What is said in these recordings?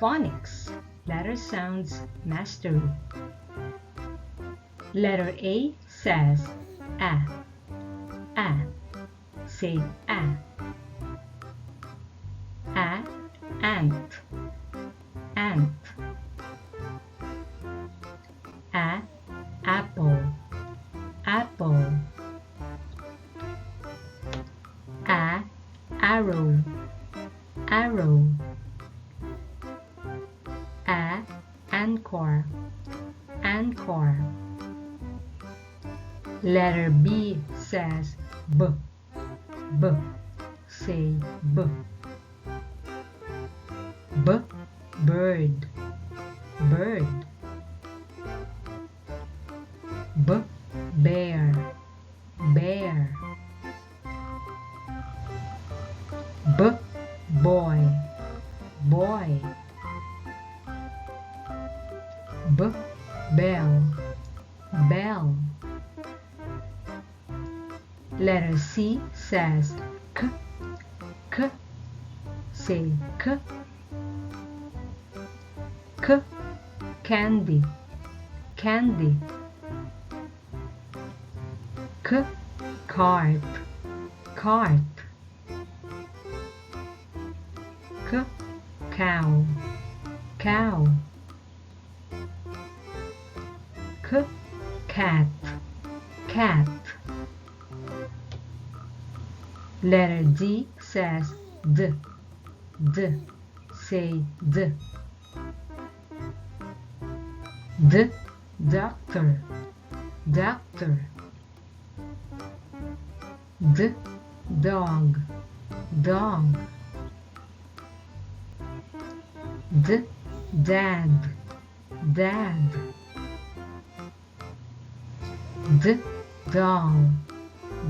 Phonics, letter sounds mastery. Letter A says a. Say a. Ant. Apple. Arrow. Anchor. Letter B says b. Say b. Bird. Bear. Boy. Bell. Letter C says k. Say k. Candy. Cart. Cow. Cat. Letter D says d. Say d. Doctor. Dog. Dad.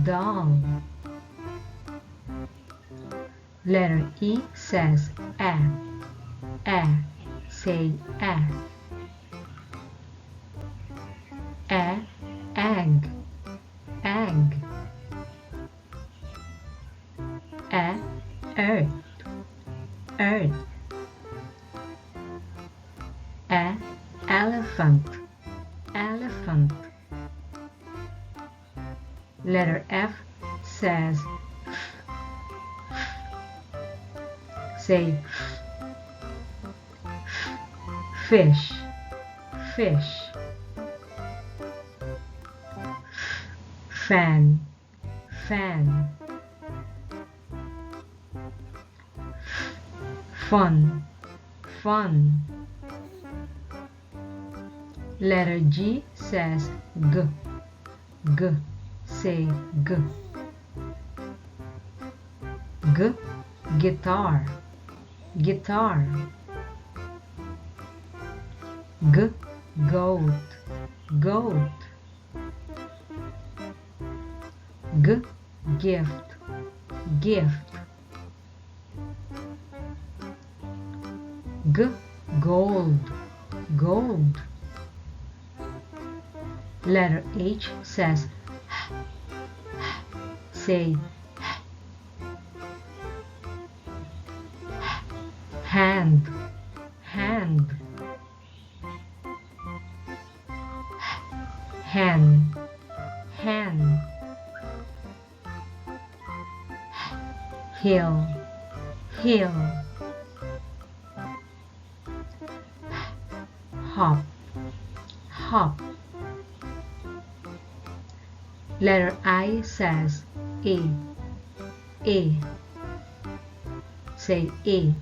Doll. Letter E says a. Say a. Egg. Earth. Elephant. Letter F says say fish. Fan. Fun. Letter G says g. Say g. Guitar. Goat. Gift. Gold. Letter H says say hand. Hen. Hill. Hop. Letter I says A. Say A.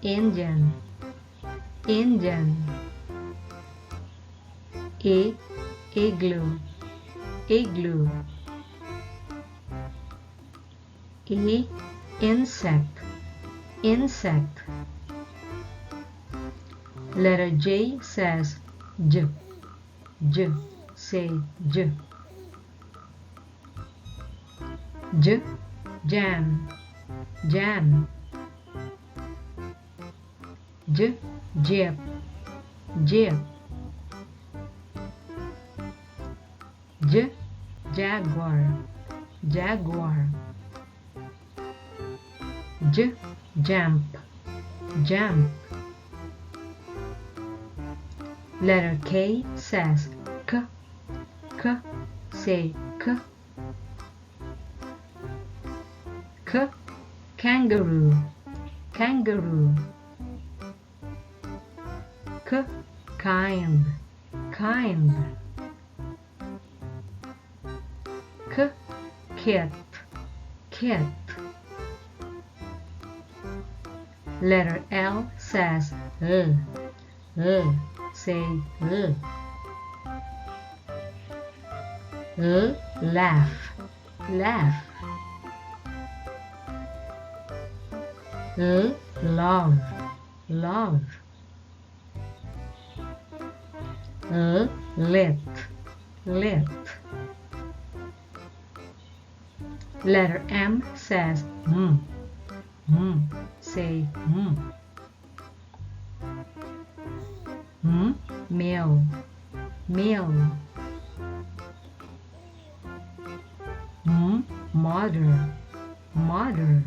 Engine. Igloo. Insect. Letter J says J. Say J. Jam. Jeep. Jaguar. Jump. jump. Letter K says k, k, say k. K, kangaroo, kangaroo. K, kind, kind. K, kit, kit. Letter L says say laugh, laugh. Love, love. Lit, lit. Letter M says say meal, meal. Mother, mother.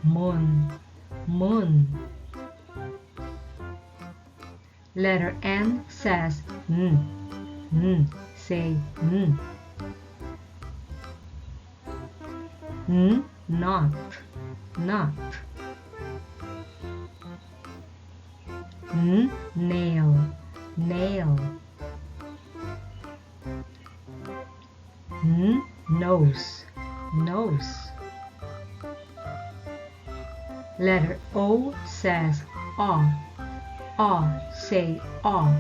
Moon, moon. Letter N says say not, not. Nail, nail. Nose, nose. Letter O says aw, say aw.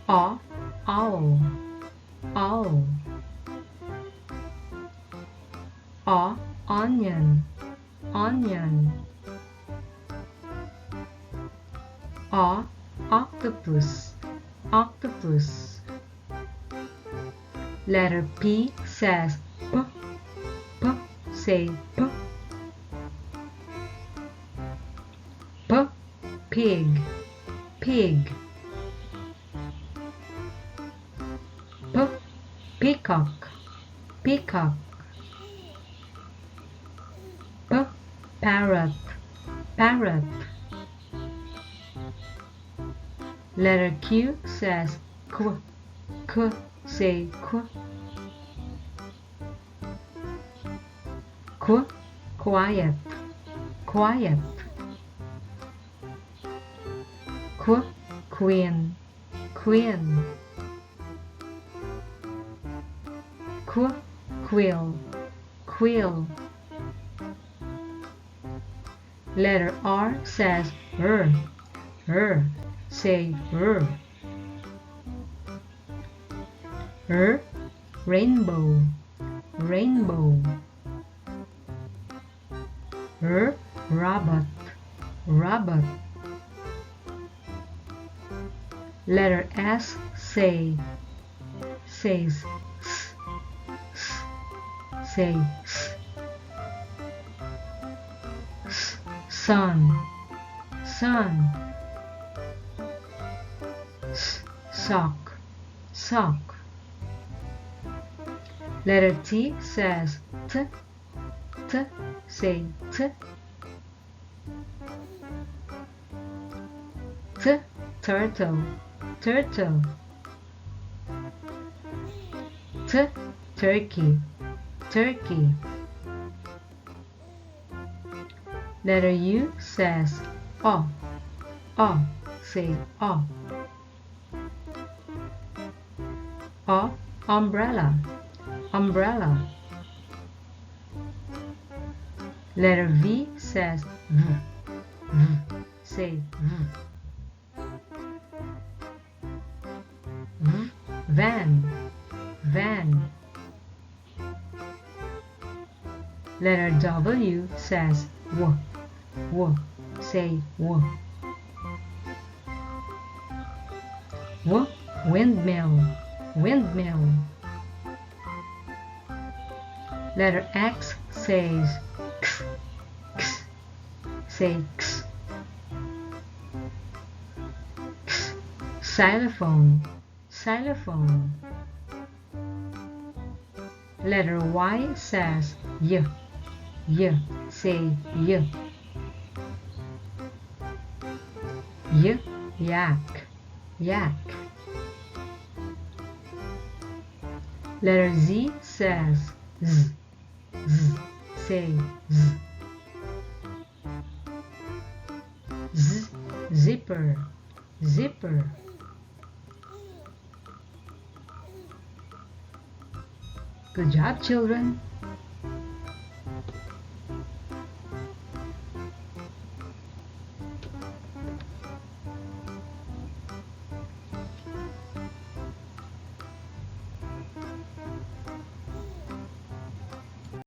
Aw, owl, owl. Aw, onion, onion. Aw, octopus, octopus. Letter P says p, say p. P, pig, pig. P, peacock, peacock. P, parrot, parrot. Letter Q says qu, say qu. Qu, quiet, quiet. Qu, queen, queen. Qu, quill, quill. Letter R says say rainbow, rainbow. Rabbit, rabbit. Letter S says say sun, sun. Sock, sock. Letter T says t, say t. T, turtle, turtle. T, turkey, turkey. Letter U says O, say O. O, umbrella, umbrella. Letter V says say van, van. Letter W says say windmill, windmill. Letter X says say xylophone, xylophone. Letter Y says y. Y. Say y. Y. Yak. Yak. Letter Z says z. Z. Say z. Z. Zipper. Zipper. Good job, children.